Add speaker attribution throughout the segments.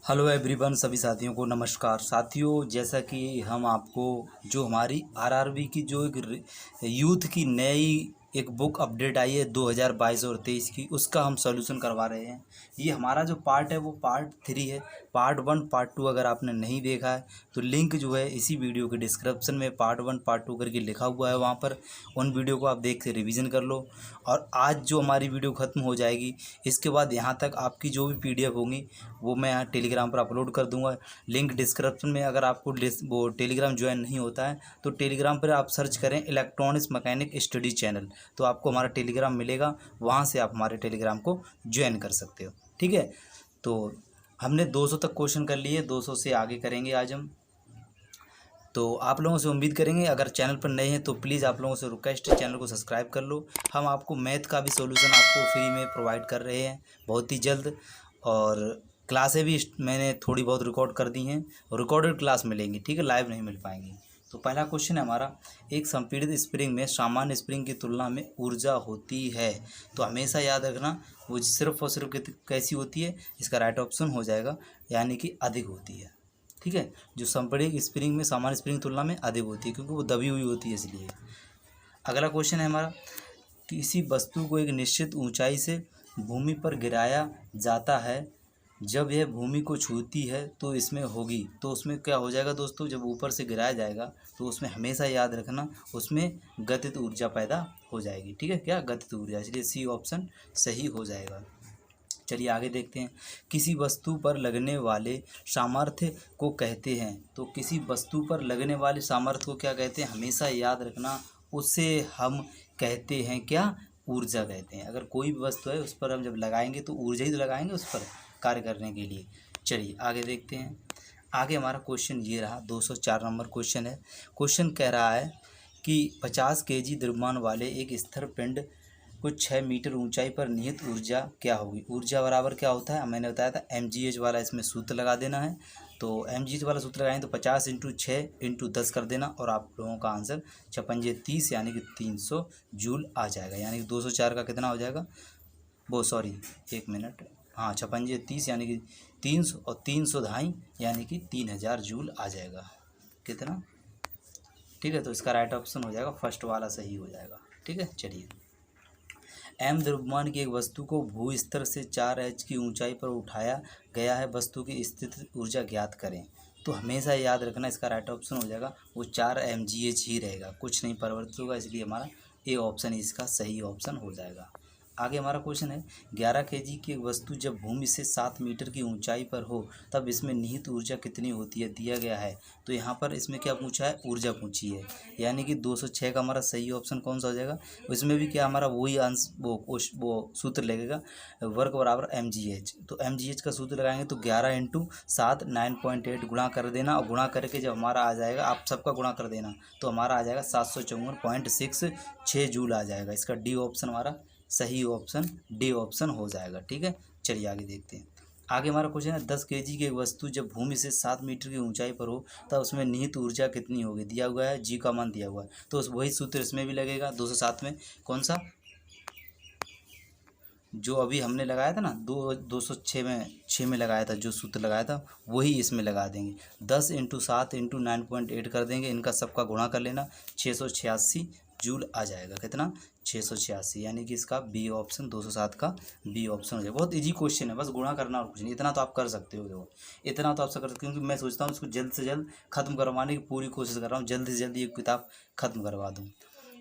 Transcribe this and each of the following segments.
Speaker 1: Hello everyone, सभी साथियों को नमस्कार। साथियों, जैसा कि हम आपको जो हमारी आरआरबी की जो एक यूथ की नई एक बुक अपडेट आई है 2022 और 23 की, उसका हम सॉल्यूशन करवा रहे हैं। ये हमारा जो पार्ट है वो पार्ट 3 है। पार्ट 1 पार्ट 2 अगर आपने नहीं देखा है तो लिंक जो है इसी वीडियो के डिस्क्रिप्शन में पार्ट 1 पार्ट 2 करके लिखा हुआ है, वहाँ पर उन वीडियो को आप देख के रिवीजन कर लो। और आज जो हमारी वीडियो ख़त्म हो जाएगी, इसके बाद यहाँ तक आपकी जो भी PDF होंगी वो मैं यहाँ टेलीग्राम पर अपलोड कर दूंगा। लिंक डिस्क्रिप्शन में। अगर आपको वो टेलीग्राम ज्वाइन नहीं होता है तो टेलीग्राम पर आप सर्च करें इलेक्ट्रॉनिक्स मैकेनिक स्टडी चैनल, तो आपको हमारा टेलीग्राम मिलेगा। वहाँ से आप हमारे टेलीग्राम को ज्वाइन कर सकते हो, ठीक है। तो हमने 200 तक क्वेश्चन कर लिए, 200 से आगे करेंगे आज हम। तो आप लोगों से उम्मीद करेंगे, अगर चैनल पर नए हैं तो प्लीज़ आप लोगों से रिक्वेस्ट है, चैनल को सब्सक्राइब कर लो। हम आपको मैथ का भी सॉल्यूशन आपको फ्री में प्रोवाइड कर रहे हैं बहुत ही जल्द। और क्लासें भी मैंने थोड़ी बहुत रिकॉर्ड कर दी हैं, रिकॉर्डेड क्लास मिलेंगी, ठीक है, लाइव नहीं मिल पाएंगी। तो पहला क्वेश्चन है हमारा, एक संपीड़ित स्प्रिंग में सामान्य स्प्रिंग की तुलना में ऊर्जा होती है। तो हमेशा याद रखना वो सिर्फ और सिर्फ कैसी होती है, इसका राइट ऑप्शन हो जाएगा यानी कि अधिक होती है, ठीक है। जो संपीड़ित स्प्रिंग में सामान्य स्प्रिंग की तुलना में अधिक होती है, क्योंकि वो दबी हुई होती है इसलिए। अगला क्वेश्चन है हमारा, किसी वस्तु को एक निश्चित ऊंचाई से भूमि पर गिराया जाता है, जब यह भूमि को छूती है तो इसमें होगी। तो उसमें क्या हो जाएगा दोस्तों, जब ऊपर से गिराया जाएगा तो उसमें हमेशा याद रखना उसमें गतिज ऊर्जा पैदा हो जाएगी, ठीक है। क्या गतिज ऊर्जा, इसलिए सी ऑप्शन सही हो जाएगा। चलिए आगे देखते हैं। किसी वस्तु पर लगने वाले सामर्थ्य को कहते हैं। तो किसी वस्तु पर लगने वाले सामर्थ्य को क्या कहते हैं, हमेशा याद रखना उसे हम कहते हैं क्या, ऊर्जा कहते हैं। अगर कोई भी वस्तु है उस पर हम जब लगाएंगे तो ऊर्जा ही तो लगाएंगे उस पर कार्य करने के लिए। चलिए आगे देखते हैं। आगे हमारा क्वेश्चन ये रहा, 204 नंबर क्वेश्चन है। क्वेश्चन कह रहा है कि 50 kg द्रव्यमान वाले एक स्थिर पिंड कुछ 6 मीटर ऊंचाई पर निहित ऊर्जा क्या होगी। ऊर्जा बराबर क्या होता है, मैंने बताया था mgh वाला इसमें सूत्र लगा देना है। तो mgh वाला सूत्र लगाएंगे तो 50 इंटू 6 इंटू 10 कर देना, और आप लोगों का आंसर 56 30 यानी कि 300 जूल आ जाएगा। यानी कि 204 का कितना हो जाएगा, वो सॉरी 1 मिनट, हाँ 56 30 यानी कि 300 और 300 ढाई यानी कि 3000 जूल आ जाएगा। कितना, ठीक है। तो इसका राइट ऑप्शन हो जाएगा फर्स्ट वाला सही हो जाएगा, ठीक है। चलिए, एम द्रव्यमान की एक वस्तु को भू स्तर से 4h की ऊंचाई पर उठाया गया है, वस्तु की स्थित ऊर्जा ज्ञात करें। तो हमेशा याद रखना इसका राइट ऑप्शन हो जाएगा वो 4 mgh ही रहेगा, कुछ नहीं परिवर्तित होगा, इसलिए हमारा ए ऑप्शन इसका सही ऑप्शन हो जाएगा। आगे हमारा क्वेश्चन है, 11 kg की एक वस्तु जब भूमि से 7 मीटर की ऊंचाई पर हो तब इसमें निहित ऊर्जा कितनी होती है, दिया गया है। तो यहाँ पर इसमें क्या पूछा है, ऊर्जा पूछी है, यानी कि 206 का हमारा सही ऑप्शन कौन सा हो जाएगा। इसमें भी क्या हमारा वही आंसर वो सूत्र लगेगा, वर्क बराबर mgh। तो mgh का सूत्र लगाएंगे तो 11 इंटू 7 9.8 गुणा कर देना, और गुणा करके जब हमारा आ जाएगा, आप सबका गुणा कर देना तो हमारा आ जाएगा 754.66 जूल आ जाएगा। इसका डी ऑप्शन हमारा सही ऑप्शन डी ऑप्शन हो जाएगा, ठीक है। चलिए आगे देखते हैं। आगे हमारा क्वेश्चन है, 10 kg की एक वस्तु जब भूमि से 7 मीटर की ऊंचाई पर हो तब उसमें निहित ऊर्जा कितनी होगी, दिया हुआ है, जी का मान दिया हुआ है। तो वही सूत्र इसमें भी लगेगा 207 में, कौन सा, जो अभी हमने लगाया था ना 206 में 6 में लगाया था, जो सूत्र लगाया था वही इसमें लगा देंगे। 10 इंटू 7 इंटू 9.8 कर देंगे, इनका सबका गुणा कर लेना, 686 जूल आ जाएगा। कितना, 686, यानी कि इसका बी ऑप्शन 207 का बी ऑप्शन हो जाएगा। बहुत इजी क्वेश्चन है, बस गुणा करना और कुछ नहीं, इतना तो आप कर सकते हो। देखो इतना तो आप कर सकते हो, क्योंकि मैं सोचता हूँ इसको जल्द से जल्द ख़त्म करवाने की पूरी कोशिश कर रहा हूँ, जल्द से जल्द ये किताब ख़त्म करवा दूँ।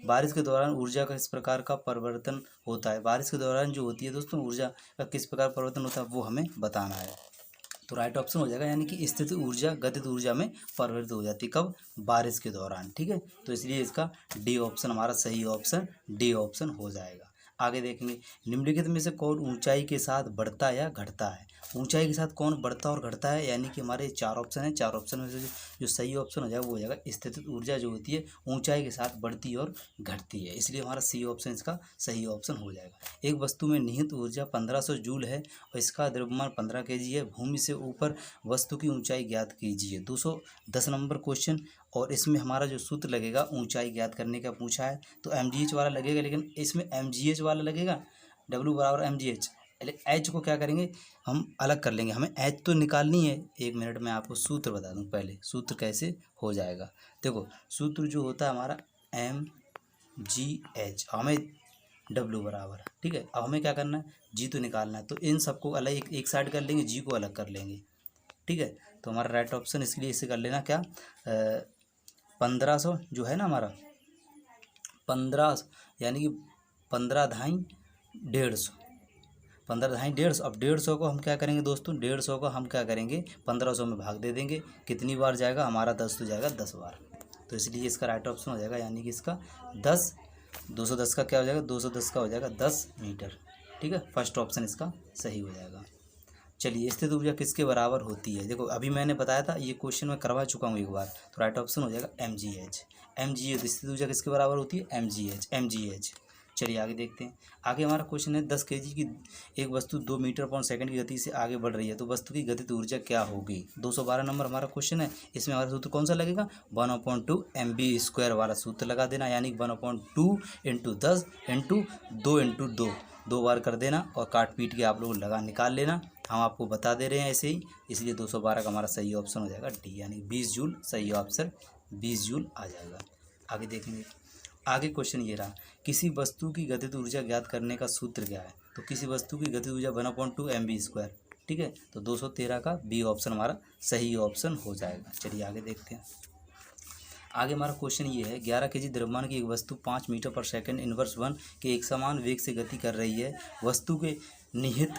Speaker 1: बारिश के दौरान ऊर्जा का किस प्रकार का परिवर्तन होता है। बारिश के दौरान जो होती है दोस्तों, ऊर्जा का किस प्रकार परिवर्तन होता है वो हमें बताना है। तो राइट ऑप्शन हो जाएगा, यानी कि स्थित ऊर्जा गतिज ऊर्जा में परिवर्तित हो जाती है, कब, बारिश के दौरान, ठीक है। तो इसलिए इसका डी ऑप्शन हमारा सही ऑप्शन डी ऑप्शन हो जाएगा। आगे देखेंगे, निम्नलिखित में से कौन ऊंचाई के साथ बढ़ता या घटता है। ऊंचाई के साथ कौन बढ़ता और घटता है, यानी कि हमारे 4 ऑप्शन है, 4 ऑप्शन में से जो सही ऑप्शन हो जाएगा वो हो जाएगा स्थितिज ऊर्जा, जो होती है ऊंचाई के साथ बढ़ती और घटती है, इसलिए हमारा सी ऑप्शन इसका सही ऑप्शन हो जाएगा। एक वस्तु में निहित ऊर्जा 1500 जूल है और इसका द्रव्यमान 15 kg है, भूमि से ऊपर वस्तु की ऊंचाई ज्ञात कीजिए। 210 नंबर क्वेश्चन, और इसमें हमारा जो सूत्र लगेगा ऊंचाई ज्ञात करने का पूछा है तो mgh वाला लगेगा, लेकिन इसमें mgh वाला लगेगा, W बराबर mgh, एच को क्या करेंगे, हम अलग कर लेंगे। हमें एच तो निकालनी है। 1 मिनट में आपको सूत्र बता दूं। पहले सूत्र कैसे हो जाएगा, देखो सूत्र जो होता है हमारा MgH, हमें W बराबर, ठीक है। अब हमें क्या करना है, जी तो निकालना है, तो इन सबको अलग एक साइड कर लेंगे, जी को अलग कर लेंगे, ठीक है। तो हमारा राइट ऑप्शन इसके लिए इसे कर लेना क्या, 1500 जो है ना हमारा 15, यानी कि 15 धाई 150, 15 धाई 150। अब 150 को हम क्या करेंगे दोस्तों, 150 को हम क्या करेंगे 1500 में भाग दे देंगे। कितनी बार जाएगा हमारा, 10 तो जाएगा 10 बार। तो इसलिए इसका राइट ऑप्शन हो जाएगा, यानी कि इसका 10, 210 का क्या हो जाएगा, 210 का हो जाएगा 10 मीटर, ठीक है। फर्स्ट ऑप्शन इसका सही हो जाएगा। चलिए, स्थित ऊर्जा किसके बराबर होती है, देखो अभी मैंने बताया था, ये क्वेश्चन मैं करवा चुका हूँ एक बार। तो राइट ऑप्शन हो जाएगा MgH। MgH स्थित ऊर्जा किसके बराबर होती है, MgH। चलिए आगे देखते हैं। आगे हमारा क्वेश्चन है 10 kg की एक वस्तु 2 मीटर पर सेकंड की गति से आगे बढ़ रही है, तो वस्तु की गतिज ऊर्जा क्या होगी। 212 नंबर हमारा क्वेश्चन है। इसमें हमारा सूत्र कौन सा लगेगा, 1/2 mv² वाला सूत्र लगा देना, यानी 1/2 × 10 × 2 × 2, 2 बार कर देना और काट पीट के आप लोग लगा निकाल लेना। हम आपको बता दे रहे हैं ऐसे ही, इसलिए 212 का हमारा सही ऑप्शन हो जाएगा डी, यानी 20 जूल सही ऑप्शन 20 जूल आ जाएगा। आगे देखेंगे। आगे क्वेश्चन ये रहा, किसी वस्तु की गतिज ऊर्जा ज्ञात करने का सूत्र क्या है। तो किसी वस्तु की गतिज ऊर्जा 1/2 mv², ठीक है। तो 213 का बी ऑप्शन हमारा सही ऑप्शन हो जाएगा। चलिए आगे देखते हैं। आगे हमारा क्वेश्चन ये है, 11 kg द्रव्यमान की एक वस्तु 5 मीटर पर सेकंड इनवर्स 1 के एक समान वेग से गति कर रही है, वस्तु के निहित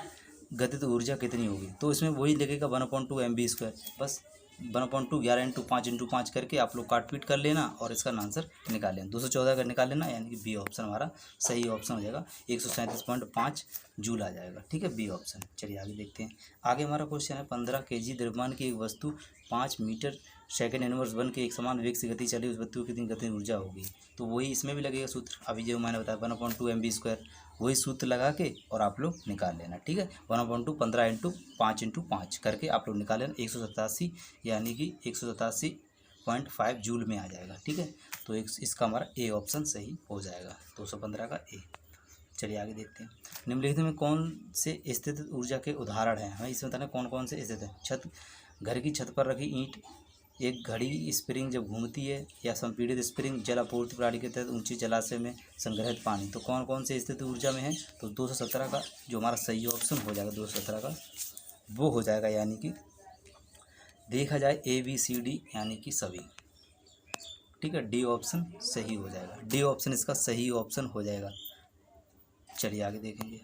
Speaker 1: गतिज ऊर्जा कितनी होगी। तो इसमें वही लगेगा 1/2 mv², बस 1/2 11 × 5 × 5 करके आप लोग काट पीट कर लेना और इसका आंसर निकाल लेना, 214 का निकाल लेना, यानी कि बी ऑप्शन हमारा सही ऑप्शन हो जाएगा, 137.5 जूल आ जाएगा, ठीक है, बी ऑप्शन। चलिए आगे देखते हैं। आगे हमारा क्वेश्चन है, 15 kg द्रव्यमान की एक वस्तु 5 मीटर सेकंड इनवर्स 1 के एक समान वेग से गति चली, उस वस्तु की कितनी गतिज ऊर्जा होगी। तो वही इसमें भी लगेगा सूत्र, अभी जो मैंने बताया 1/2 mv², वही सूत्र लगा के और आप लोग निकाल लेना, ठीक है। 1/2 15 × 5 × 5 करके आप लोग निकाल लेना, 187, यानी कि 187.5 जूल में आ जाएगा, ठीक है। तो इसका हमारा ए ऑप्शन सही हो जाएगा, 215 का ए। चलिए आगे देखते हैं। निम्नलिखित में कौन से स्थित ऊर्जा के उदाहरण हैं, हमें इसमें बताना कौन कौन से स्थित हैं। घर की छत पर रखी ईंट, एक घड़ी स्प्रिंग जब घूमती है, या संपीड़ित स्प्रिंग, जल आपूर्ति प्रणाली के तहत ऊंची जलाशय में संग्रहित पानी। तो कौन कौन से स्थित ऊर्जा में है, तो 217 का जो हमारा सही ऑप्शन हो जाएगा, 217 का वो हो जाएगा, यानी कि देखा जाए ABCD यानी कि सभी, ठीक है, डी ऑप्शन सही हो जाएगा, डी ऑप्शन इसका सही ऑप्शन हो जाएगा। चलिए आगे देखेंगे।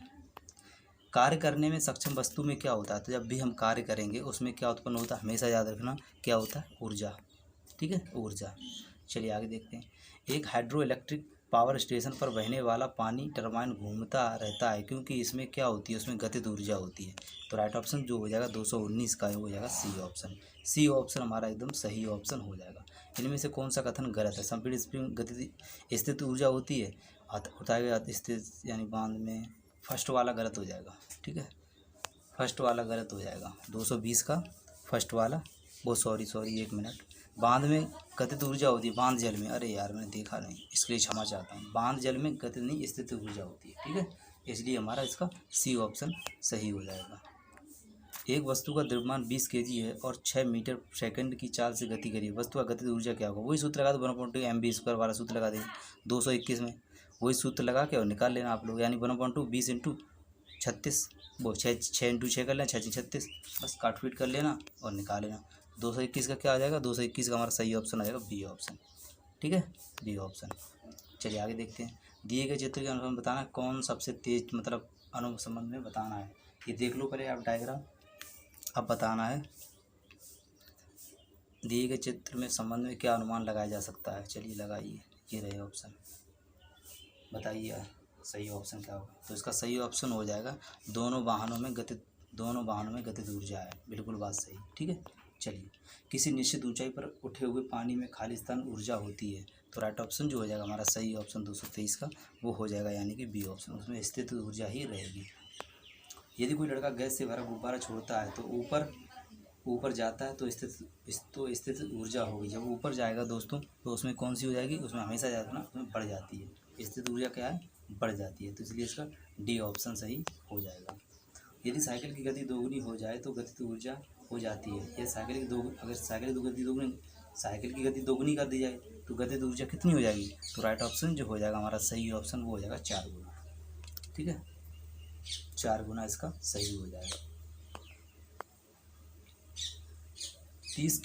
Speaker 1: कार्य करने में सक्षम वस्तु में क्या होता है, तो जब भी हम कार्य करेंगे उसमें क्या उत्पन्न होता है, हमेशा याद रखना क्या होता है, ऊर्जा, ठीक है, ऊर्जा। चलिए आगे देखते हैं। एक हाइड्रो इलेक्ट्रिक पावर स्टेशन पर बहने वाला पानी टरबाइन घूमता रहता है, क्योंकि इसमें क्या होती है, उसमें गतिज ऊर्जा होती है। तो राइट ऑप्शन जो हो जाएगा 219 का हो जाएगा सी ऑप्शन, सी ऑप्शन हमारा एकदम सही ऑप्शन हो जाएगा। इनमें से कौन सा कथन गलत है, संपीड़ित स्प्रिंग गतिज स्थित ऊर्जा होती है, बताया स्थित यानी बांध में, फर्स्ट वाला गलत हो जाएगा, ठीक है, फर्स्ट वाला गलत हो जाएगा, 220 का फर्स्ट वाला, वो सॉरी 1 मिनट। बांध में गतिज ऊर्जा होती है, बांध जल में, अरे यार मैंने देखा नहीं, इसके लिए क्षमा चाहता हूँ, बांध जल में गतिज नहीं स्थित ऊर्जा होती है, ठीक है, इसलिए हमारा इसका सी ऑप्शन सही हो जाएगा। एक वस्तु का द्रव्यमान 20 kg है और 6 मीटर सेकंड की चाल से गति करी, वस्तु का गतिज ऊर्जा क्या होगा, वही सूत्र लगा दो, 1/2 mv² वाला सूत्र लगा देंगे 221 में, वही सूत्र लगा के और निकाल लेना आप लोग, यानी 1/2 20 × 36, वो 6 × 6 कर लेना, 6 × 36, बस काट पीट कर लेना और निकाल लेना। 221 का क्या आ जाएगा, 221 का हमारा सही ऑप्शन आ जाएगा बी ऑप्शन, ठीक है, बी ऑप्शन। चलिए आगे देखते हैं। दिए गए चित्र के अनुसार बताना कौन सबसे तेज, मतलब अनुसंबंध में बताना है। ये देख लो पहले आप डायग्राम, अब बताना है दिए गए चित्र में संबंध में क्या अनुमान लगाया जा सकता है। चलिए लगाइए, ये रहे ऑप्शन, बताइए सही ऑप्शन क्या होगा। तो इसका सही ऑप्शन हो जाएगा दोनों वाहनों में गतिज ऊर्जा है, बिल्कुल बात सही, ठीक है। चलिए, किसी निश्चित ऊंचाई पर उठे हुए पानी में खाली स्थान ऊर्जा होती है, तो राइट ऑप्शन जो हो जाएगा हमारा सही ऑप्शन 223 का वो हो जाएगा, यानी कि बी ऑप्शन, उसमें स्थित ऊर्जा ही रहेगी। यदि कोई लड़का गैस से भरा गुब्बारा छोड़ता है तो ऊपर जाता है, तो स्थित ऊर्जा होगी, जब ऊपर जाएगा दोस्तों तो उसमें कौन सी हो जाएगी, उसमें हमेशा याद रखना उसमें बढ़ जाती है, स्थित ऊर्जा क्या है, बढ़ जाती है, तो इसलिए इसका डी ऑप्शन सही हो जाएगा। यदि साइकिल की गति दोगुनी हो जाए तो गतिज ऊर्जा हो जाती है। यह साइकिल की दो अगर साइकिल की गति दोगुनी साइकिल की गति दोगुनी कर दी जाए तो गतिज ऊर्जा कितनी हो जाएगी? तो राइट ऑप्शन जो हो जाएगा हमारा सही ऑप्शन वो हो जाएगा 4 गुना। ठीक है, 4 गुना इसका सही हो जाएगा। 30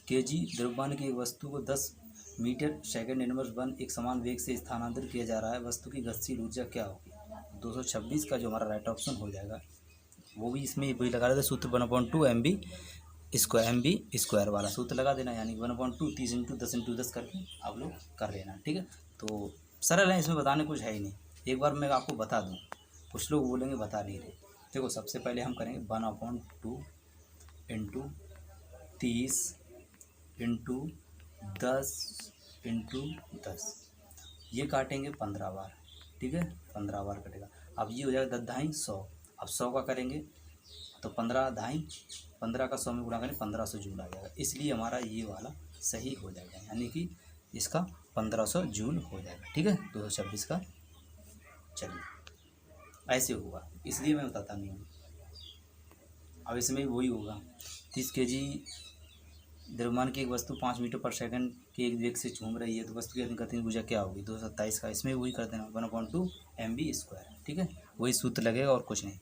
Speaker 1: केजी द्रव्यमान की एक वस्तु को 10 मीटर सेकंड इनवर्स 1 एक समान वेग से स्थानांतरित किया जा रहा है। वस्तु की गतिशील ऊर्जा क्या होगी? 226 का जो हमारा राइट ऑप्शन हो जाएगा वो भी इसमें वही लगा देते सूत्र 1/2 MB² वाला सूत्र लगा देना, यानी 1/2 30 × 10 × 10 करके आप लोग कर लेना। ठीक है, तो सरल है, इसमें बताने कुछ है ही नहीं। एक बार मैं आपको बता दूं, कुछ लोग बोलेंगे बता नहीं रहे। देखो सबसे पहले हम करेंगे 1/2 × 30 × 10 × 10, ये काटेंगे 15 बार। ठीक है, 15 बार कटेगा। अब ये हो जाएगा 10 × 100। अब 100 का करेंगे तो 15 × 15 का 100 में गुणा करें 1500 जूल आ जाएगा, इसलिए हमारा ये वाला सही हो जाएगा, यानी कि इसका 1500 जूल हो जाएगा। ठीक है, 226 का। चलिए ऐसे होगा, इसलिए मैं बताता नहीं हूँ। अब इसमें वही होगा, 30 केजी द्रव्यमान की एक वस्तु 5 मीटर पर सेकंड के एक वेग से घूम रही है तो वस्तु की गतिज ऊर्जा क्या होगी? 227 का। इसमें वही कर देना 1/2 MB²। ठीक है, वही सूत्र लगेगा और कुछ नहीं।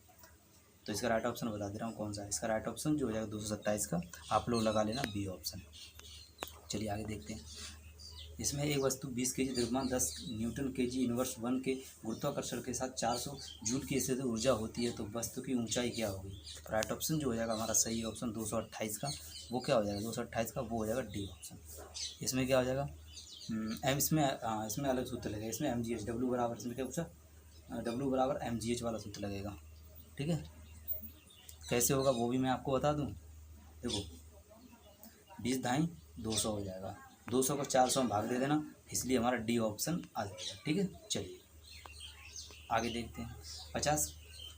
Speaker 1: तो इसका राइट ऑप्शन बता दे रहा हूँ कौन सा है। इसका राइट ऑप्शन जो हो जाएगा 227 का, आप लोग लगा लेना बी ऑप्शन। चलिए आगे देखते हैं। इसमें एक वस्तु 20 केजी द्रव्यमान 10 न्यूटन केजी इनवर्स 1 के गुरुत्वाकर्षण के साथ 400 जूल की स्थिति ऊर्जा होती है तो वस्तु की ऊंचाई क्या होगी? राइट ऑप्शन जो हो जाएगा हमारा सही ऑप्शन 228 का, वो क्या हो जाएगा? 228 का वो हो जाएगा डी ऑप्शन। इसमें क्या हो जाएगा? इसमें अलग सूत्र लगेगा। इसमें MGH W बराबर, इसमें क्या पूछा? W बराबर MGH वाला सूत्र लगेगा। ठीक है, कैसे होगा वो भी मैं आपको बता दूं। देखो 20 × 200 हो जाएगा, 200 को 400 में भाग दे देना, इसलिए हमारा डी ऑप्शन आ जाएगा। ठीक है, चलिए आगे देखते हैं।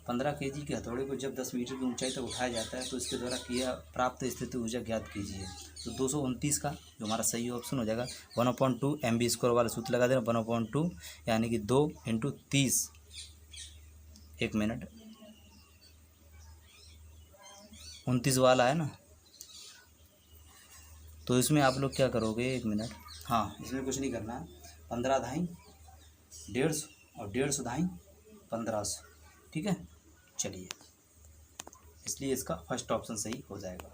Speaker 1: 15 केजी के हथौड़े को जब 10 मीटर की ऊंचाई तक उठाया जाता है तो इसके द्वारा किया प्राप्त स्थिति ऊर्जा ज्ञात कीजिए। तो 229 का जो हमारा सही ऑप्शन हो जाएगा 1/2 MB² वाला सूत्र लगा देना। 1/2 यानी कि 2 × 30, 1 मिनट 29 वाला है ना, तो इसमें आप लोग क्या करोगे? 1 मिनट, हाँ इसमें कुछ नहीं करना है। 15 × 150 और 150 × 1500। ठीक है, चलिए इसलिए इसका फर्स्ट ऑप्शन सही हो जाएगा।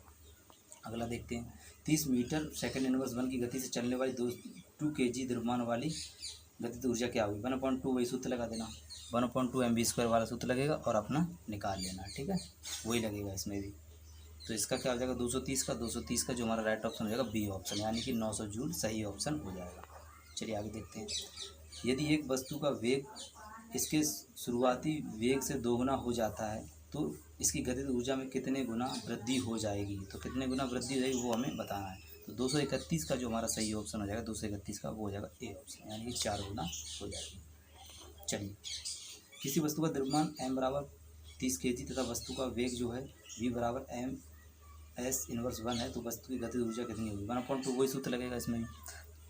Speaker 1: अगला देखते हैं। 30 मीटर सेकंड इनवर्स 1 की गति से चलने वाली 2 केजी द्रव्यमान वाली गतिज ऊर्जा क्या होगी? 1/2 वही सूत्र लगा देना, 1/2 MB² वाला सूत्र लगेगा और अपना निकाल लेना। ठीक है, वही लगेगा इसमें भी। तो इसका क्या हो जाएगा? 230 का जो हमारा राइट ऑप्शन हो जाएगा बी ऑप्शन, यानी कि 900 जूल सही ऑप्शन हो जाएगा। चलिए आगे देखते हैं। यदि एक वस्तु का वेग इसके शुरुआती वेग से दोगुना हो जाता है तो इसकी गतिज ऊर्जा में कितने गुना वृद्धि हो जाएगी? तो कितने गुना वृद्धि हो जाएगी वो हमें बताना है। तो 231 का जो हमारा सही ऑप्शन हो जाएगा 231 का वो हो जाएगा ए ऑप्शन, यानी कि 4 गुना हो जाएगी। चलिए, किसी वस्तु का द्रव्यमान m बराबर 30 केजी तथा वस्तु का वेग जो है v बराबर m/(s)−1 है तो वस्तु की गतिज ऊर्जा कितनी होगी? 1/2 वही सूत्र लगेगा इसमें भी।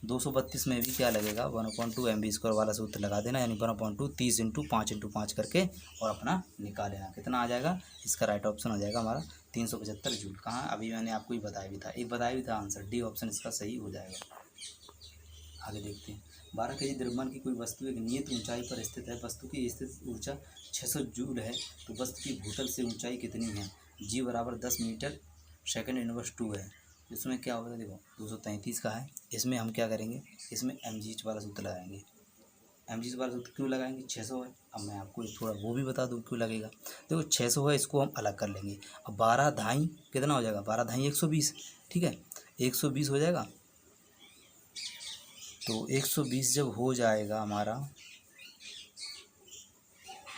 Speaker 1: 232 में भी क्या लगेगा? 1/2 MB² वाला सूत्र लगा देना, यानी 1/2 30 × 5 × 5 करके और अपना निकाल लेना। कितना आ जाएगा? इसका राइट ऑप्शन हो जाएगा हमारा 375 जूल। कहाँ? अभी मैंने आपको ही बताया भी था, एक बताया भी था आंसर, डी ऑप्शन इसका सही हो जाएगा। आगे देखते हैं। 12 केजी द्रव्यमान की कोई वस्तु एक नियत ऊंचाई पर स्थित है। वस्तु की स्थित ऊर्जा 600 जूल है तो वस्तु की भूतल से ऊंचाई कितनी है? जी बराबर 10 मीटर सेकंड इनवर्स 2 है। इसमें क्या होगा? देखो 233 का है। इसमें हम क्या करेंगे? इसमें MGH वाला सूत्र लगाएंगे। MGH वाला सूत्र क्यों लगाएंगे? 600 है। अब मैं आपको थोड़ा वो भी बता दूँ क्यों लगेगा। देखो 600 है, इसको हम अलग कर लेंगे। अब 12 ढाई कितना हो जाएगा? 12 ढाई 120। ठीक है, 120 हो जाएगा। तो 120 जब हो जाएगा हमारा,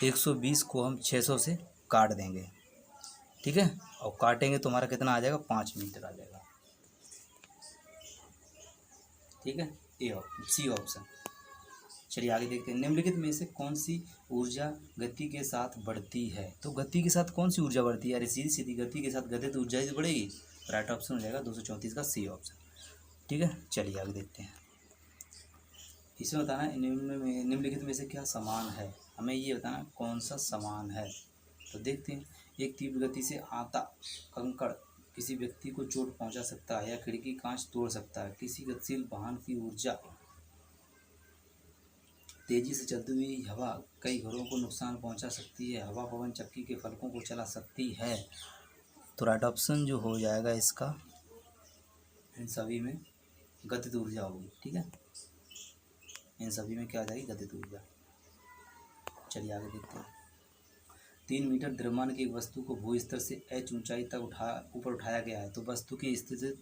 Speaker 1: 120 को हम 600 से काट देंगे। ठीक है, और काटेंगे तो हमारा कितना आ जाएगा? 5 मीटर आ जाएगा। ठीक है, सी ऑप्शन। चलिए आगे देखते हैं। निम्नलिखित में से कौन सी ऊर्जा गति के साथ बढ़ती है? तो गति के साथ कौन सी ऊर्जा बढ़ती है? अरे सीधी सीधी गति के साथ गतिज ऊर्जा ही बढ़ेगी। राइट ऑप्शन हो जाएगा 234 का सी ऑप्शन। ठीक है, चलिए आगे देखते हैं। इसमें बताना है निम्नलिखित में से क्या समान है, हमें ये बताना कौन सा समान है। तो देखते हैं। एक तीव्र गति से आता कंकड़ किसी व्यक्ति को चोट पहुंचा सकता है या खिड़की कांच तोड़ सकता है। किसी गतिशील वाहन की ऊर्जा तेजी से चलती हुई हवा कई घरों को नुकसान पहुंचा सकती है। हवा पवन चक्की के फलकों को चला सकती है। तो राइट ऑप्शन जो हो जाएगा इसका इन सभी में गतिज ऊर्जा होगी। ठीक है, इन सभी में क्या आ जाएगी? गतिज ऊर्जा। चलिए आगे देखते हैं। 3 मीटर द्रव्यमान की एक वस्तु को भूस्तर से h ऊंचाई तक ऊपर उठाया गया है, तो वस्तु की स्थितिज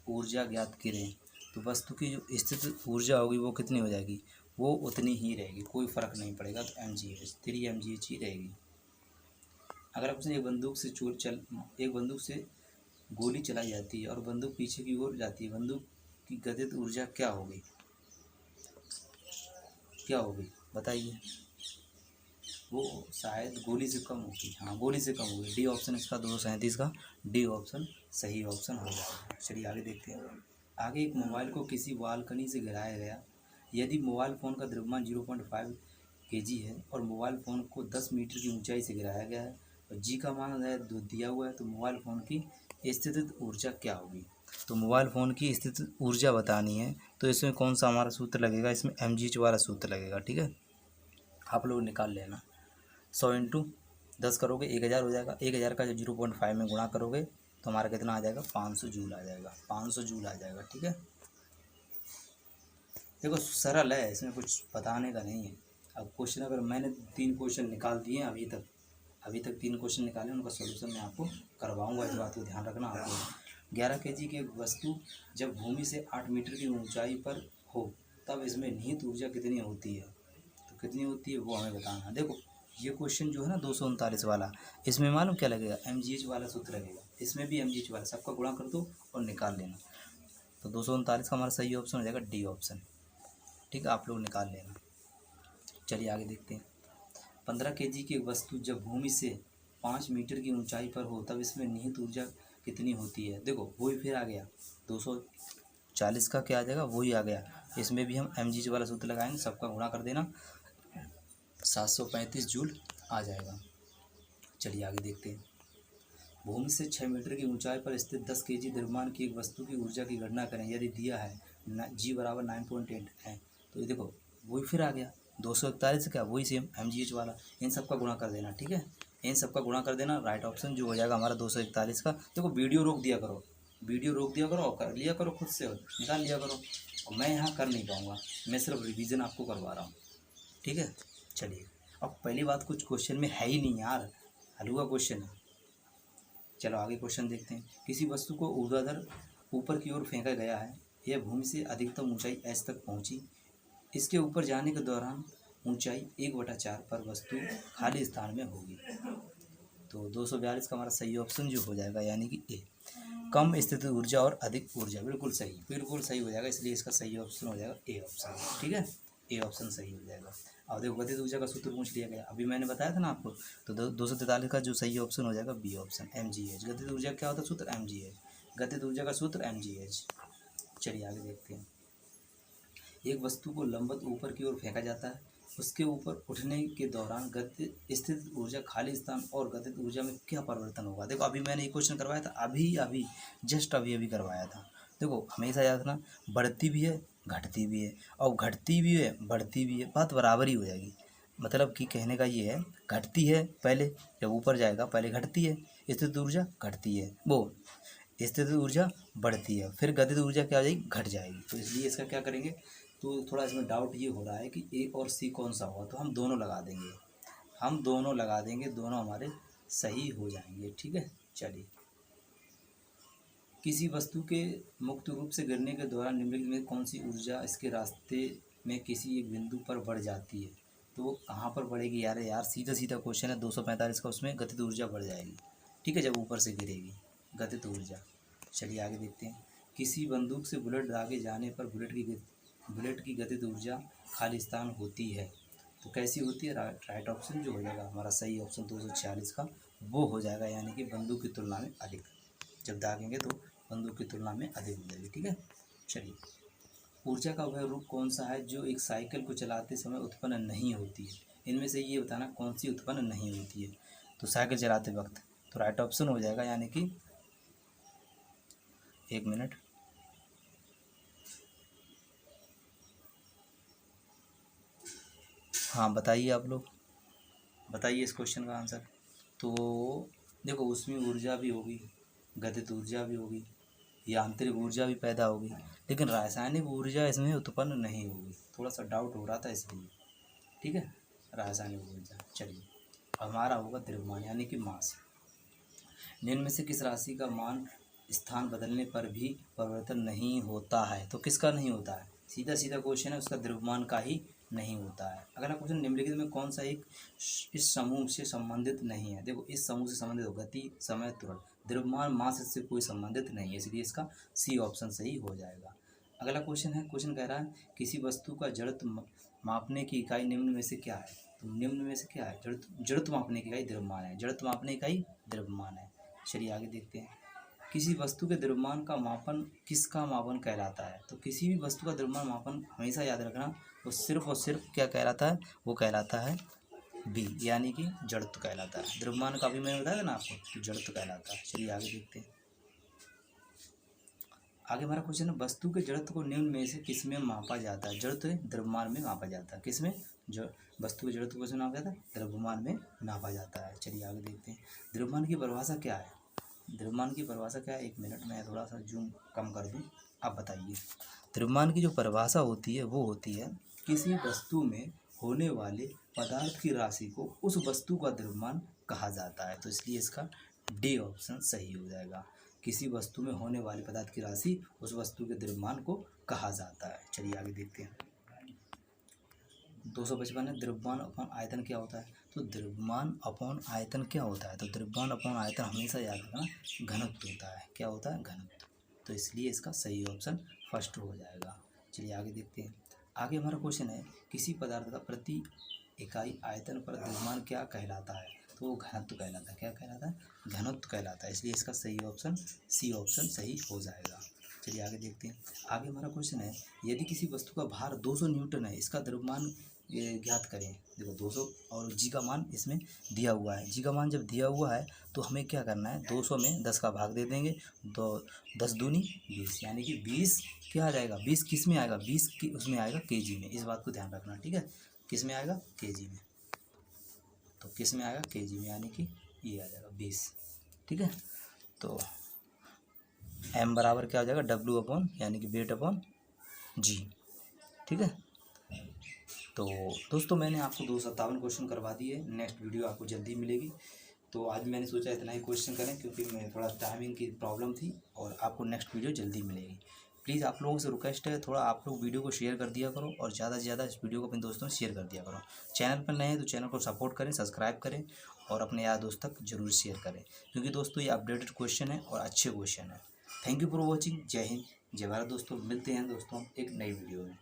Speaker 1: ऊर्जा ज्ञात करें। तो वस्तु की जो स्थितिज ऊर्जा होगी वो कितनी हो जाएगी? वो उतनी ही रहेगी, कोई फर्क नहीं पड़ेगा। तो mgh 3 mgh ही रहेगी। अगर आपसे एक बंदूक से गोली चलाई जाती है और बंदूक पीछे की ओर जाती है, बंदूक की गतिज ऊर्जा क्या होगी? क्या होगी बताइए? वो शायद गोली से कम होगी। हाँ, गोली से कम होगी। डी ऑप्शन इसका 237 का डी ऑप्शन सही ऑप्शन हो जाएगा। चलिए आगे देखते हैं। आगे एक मोबाइल को किसी बालकनी से गिराया गया। यदि मोबाइल फ़ोन का द्रव्यमान 0.5 kg है और मोबाइल फ़ोन को 10 मीटर की ऊंचाई से गिराया गया है और जी का मान है दिया हुआ है, तो मोबाइल फ़ोन की स्थितिज ऊर्जा क्या होगी? तो मोबाइल फ़ोन की स्थितिज ऊर्जा बतानी है, तो इसमें कौन सा हमारा सूत्र लगेगा? इसमें mgh वाला सूत्र लगेगा। ठीक है, आप लोग निकाल लेना। 100 इंटू 10 करोगे 1000 हो जाएगा। 1000 का जब 0.5 में गुणा करोगे तो हमारा कितना आ जाएगा? 500 जूल आ जाएगा। 500 जूल आ जाएगा। ठीक है, देखो सरल है, इसमें कुछ बताने का नहीं है। अब क्वेश्चन अगर मैंने 3 क्वेश्चन निकाल दिए अभी तक 3 क्वेश्चन निकाले, उनका सॉल्यूशन मैं आपको करवाऊंगा। इस बात को ध्यान रखना। आपको 11 kg की एक वस्तु जब भूमि से 8 मीटर की ऊंचाई पर हो तब इसमें निहित ऊर्जा कितनी होती है? तो कितनी होती है वो हमें बताना। देखो ये क्वेश्चन जो है ना 239 वाला, इसमें मालूम क्या लगेगा? mgh वाला सूत्र लगेगा। इसमें भी mgh वाला, सबका गुणा कर दो और निकाल लेना। तो 239 का हमारा सही ऑप्शन हो जाएगा डी ऑप्शन। ठीक है, आप लोग निकाल लेना। चलिए आगे देखते हैं। 15 kg की वस्तु जब भूमि से 5 मीटर की ऊंचाई पर हो तब इसमें निहित ऊर्जा कितनी होती है? देखो वही फिर आ गया 240 का क्या आ जाएगा? वही आ गया। इसमें भी हम mgh वाला सूत्र लगाएंगे, सबका गुणा कर देना, 735 जूल आ जाएगा। चलिए आगे देखते हैं। भूमि से 6 मीटर की ऊंचाई पर स्थित 10 kg द्रव्यमान की एक वस्तु की ऊर्जा की गणना करें। यदि दिया है g बराबर 9.8 है, तो ये देखो वही फिर आ गया 241 का, वही सेम mgh वाला। इन सब का गुणा कर देना। ठीक है, इन सब का गुणा कर देना। राइट ऑप्शन जो हो जाएगा हमारा 241 का। देखो वीडियो रोक दिया करो और कर लिया करो, खुद से निकाल लिया करो। और मैं यहाँ कर नहीं पाऊँगा, मैं सिर्फ रिवीजन आपको करवा रहा हूँ। ठीक है, चलिए। अब पहली बात, कुछ क्वेश्चन में है ही नहीं यार, हलवा क्वेश्चन है। चलो आगे क्वेश्चन देखते हैं। किसी वस्तु को ऊर्ध्वाधर ऊपर की ओर फेंका गया है। यह भूमि से अधिकतम ऊंचाई h तक पहुंची। इसके ऊपर जाने के दौरान ऊंचाई 1/4 पर वस्तु खाली स्थान में होगी। तो 242 का हमारा सही ऑप्शन जो हो जाएगा यानी कि ए। कम स्थितिज ऊर्जा और अधिक ऊर्जा, बिल्कुल सही हो जाएगा। इसलिए इसका सही ऑप्शन हो जाएगा ए ऑप्शन। ठीक है, ए ऑप्शन सही हो जाएगा। और देखो गतिज ऊर्जा का सूत्र पूछ लिया गया, अभी मैंने बताया था ना आपको। तो 243 का जो सही ऑप्शन हो जाएगा बी ऑप्शन, mgh। गतिज ऊर्जा क्या होता है? सूत्र mgh। गतिज ऊर्जा का सूत्र mgh। चलिए आगे देखते हैं। एक वस्तु को लंबवत ऊपर की ओर फेंका जाता है। उसके ऊपर उठने के दौरान गति स्थित ऊर्जा खाली स्थान और गतिज ऊर्जा में क्या परिवर्तन होगा? देखो अभी मैंने ये क्वेश्चन करवाया था, अभी जस्ट अभी करवाया था। देखो हमेशा याद रखना, बढ़ती भी है घटती भी है, और घटती भी है बढ़ती भी है, बात बराबर ही हो जाएगी। मतलब कि कहने का ये है, घटती है पहले, जब ऊपर जाएगा पहले घटती है, स्थित ऊर्जा घटती है, वो स्थित ऊर्जा बढ़ती है, फिर गतिज ऊर्जा क्या हो जाएगी? घट जाएगी। तो इसलिए इसका क्या करेंगे? तो थोड़ा इसमें डाउट ये हो रहा है कि ए और सी कौन सा होगा, तो हम दोनों लगा देंगे, दोनों हमारे सही हो जाएंगे। ठीक है, चलिए। किसी वस्तु के मुक्त रूप से गिरने के दौरान निम्नलिखित में कौन सी ऊर्जा इसके रास्ते में किसी एक बिंदु पर बढ़ जाती है? तो वो कहाँ पर बढ़ेगी यार सीधा क्वेश्चन है। 245 का, उसमें गतिज ऊर्जा बढ़ जाएगी। ठीक है, जब ऊपर से गिरेगी गतिज ऊर्जा। चलिए आगे देखते हैं। किसी बंदूक से बुलेट दागे जाने पर बुलेट की गतिज ऊर्जा खाली स्थान होती है, तो कैसी होती है? राइट ऑप्शन जो हो जाएगा हमारा सही ऑप्शन 246 का, वो हो जाएगा यानी कि बंदूक की तुलना में अधिक। जब दागेंगे तो बंदूक की तुलना में अधिक हो जाएगी। ठीक है, चलिए। ऊर्जा का वह रूप कौन सा है जो एक साइकिल को चलाते समय उत्पन्न नहीं होती है? इनमें से ये बताना कौन सी उत्पन्न नहीं होती है। तो साइकिल चलाते वक्त, तो राइट ऑप्शन हो जाएगा, यानी कि 1 मिनट। हाँ बताइए, आप लोग बताइए इस क्वेश्चन का आंसर। तो देखो, उसमें ऊर्जा भी होगी, गतिज ऊर्जा भी होगी, यांत्रिक ऊर्जा भी पैदा होगी, लेकिन रासायनिक ऊर्जा इसमें उत्पन्न नहीं होगी। थोड़ा सा डाउट हो रहा था इसलिए, ठीक है। रासायनिक ऊर्जा, चलिए हमारा होगा द्रव्यमान यानी कि मास। निम्न में से किस राशि का मान स्थान बदलने पर भी परिवर्तन नहीं होता है? तो किसका नहीं होता है? सीधा सीधा क्वेश्चन है, उसका द्रव्यमान का ही नहीं होता है। अगला क्वेश्चन, निम्नलिखित में कौन सा एक इस समूह से संबंधित नहीं है? देखो, इस समूह से संबंधित हो, गति, समय, त्वरण। द्रव्यमान मास इससे कोई संबंधित नहीं है, इसलिए इसका सी ऑप्शन सही हो जाएगा। अगला क्वेश्चन है, क्वेश्चन कह रहा है किसी वस्तु का जड़त्व मापने की इकाई निम्न में से क्या है? तो निम्न में से क्या है? जड़त्व मापने की इकाई द्रव्यमान है। जड़त्व मापने की इकाई द्रव्यमान है। चलिए आगे देखते हैं। किसी वस्तु के द्रव्यमान का मापन किसका मापन कहलाता है? तो किसी भी वस्तु का द्रव्यमान मापन हमेशा याद रखना, वो सिर्फ और सिर्फ क्या कहलाता है? वो कहलाता है बी, यानी कि जड़त्व कहलाता है। द्रव्यमान का भी मैंने बताया ना आपको, तो जड़त्व कहलाता है। चलिए आगे देखते हैं। आगे हमारा क्वेश्चन है, वस्तु के जड़त्व को निम्न में से किसमें मापा जाता है? जड़त्व द्रव्यमान में मापा जाता है। किसमें? जो वस्तु के जड़त्व को किसमें मापा जाता है? द्रव्यमान में नापा जाता है। चलिए आगे देखते हैं। द्रव्यमान की परिभाषा क्या है? द्रव्यमान की परिभाषा क्या है? 1 मिनट में थोड़ा सा जूम कम कर दूँ, आप बताइए। द्रव्यमान की जो परिभाषा होती है वो होती है, किसी वस्तु में होने वाले पदार्थ की राशि को उस वस्तु का द्रव्यमान कहा जाता है। तो इसलिए इसका डी ऑप्शन सही हो जाएगा। किसी वस्तु में होने वाले पदार्थ की राशि उस वस्तु के द्रव्यमान को कहा जाता है। चलिए आगे देखते हैं। 255 है, द्रव्यमान अपॉन आयतन क्या होता है? तो द्रव्यमान अपॉन आयतन क्या होता है? तो द्रव्यमान अपॉन आयतन हमेशा याद रखना घनत्व होता है। क्या होता है? घनत्व। तो इसलिए इसका सही ऑप्शन फर्स्ट हो जाएगा। चलिए आगे देखते हैं। आगे हमारा क्वेश्चन है, किसी पदार्थ का प्रति इकाई आयतन पर द्रव्यमान क्या कहलाता है? तो वो घनत्व कहलाता है। क्या कहलाता है? घनत्व कहलाता है। इसलिए इसका सही ऑप्शन सी ऑप्शन सही हो जाएगा। चलिए आगे देखते हैं। आगे हमारा क्वेश्चन है, यदि किसी वस्तु का भार 200 न्यूटन है, इसका द्रव्यमान ज्ञात करें। देखो 200 और जी का मान इसमें दिया हुआ है। जी का मान जब दिया हुआ है तो हमें क्या करना है? 200 में 10 का भाग दे देंगे, तो 10 दूनी 20, यानी कि 20 क्या आ जाएगा? 20 किस में आएगा? 20 की उसमें आएगा केजी में। इस बात को ध्यान रखना, ठीक है। किस में आएगा? केजी में। तो किस में आएगा? केजी में, यानी कि ये आ जाएगा 20, ठीक है। तो m बराबर क्या हो जाएगा? W अपॉन, यानी कि वेट अपॉन जी, ठीक है। तो दोस्तों, मैंने आपको 257 क्वेश्चन करवा दिए। नेक्स्ट वीडियो आपको जल्दी मिलेगी। तो आज मैंने सोचा इतना ही क्वेश्चन करें, क्योंकि मैं थोड़ा टाइमिंग की प्रॉब्लम थी, और आपको नेक्स्ट वीडियो जल्दी मिलेगी। प्लीज़ आप लोगों से रिक्वेस्ट है, थोड़ा आप लोग वीडियो को शेयर कर दिया करो, और ज़्यादा से ज़्यादा इस वीडियो को अपने दोस्तों में शेयर कर दिया करो। चैनल पर नए हैं तो चैनल को सपोर्ट करें, सब्सक्राइब करें, और अपने यार दोस्त तक जरूर शेयर करें, क्योंकि दोस्तों ये अपडेटेड क्वेश्चन है और अच्छे क्वेश्चन है। Thank you for watching. जय हिंद, जय भारत दोस्तों। मिलते हैं दोस्तों एक नई वीडियो में।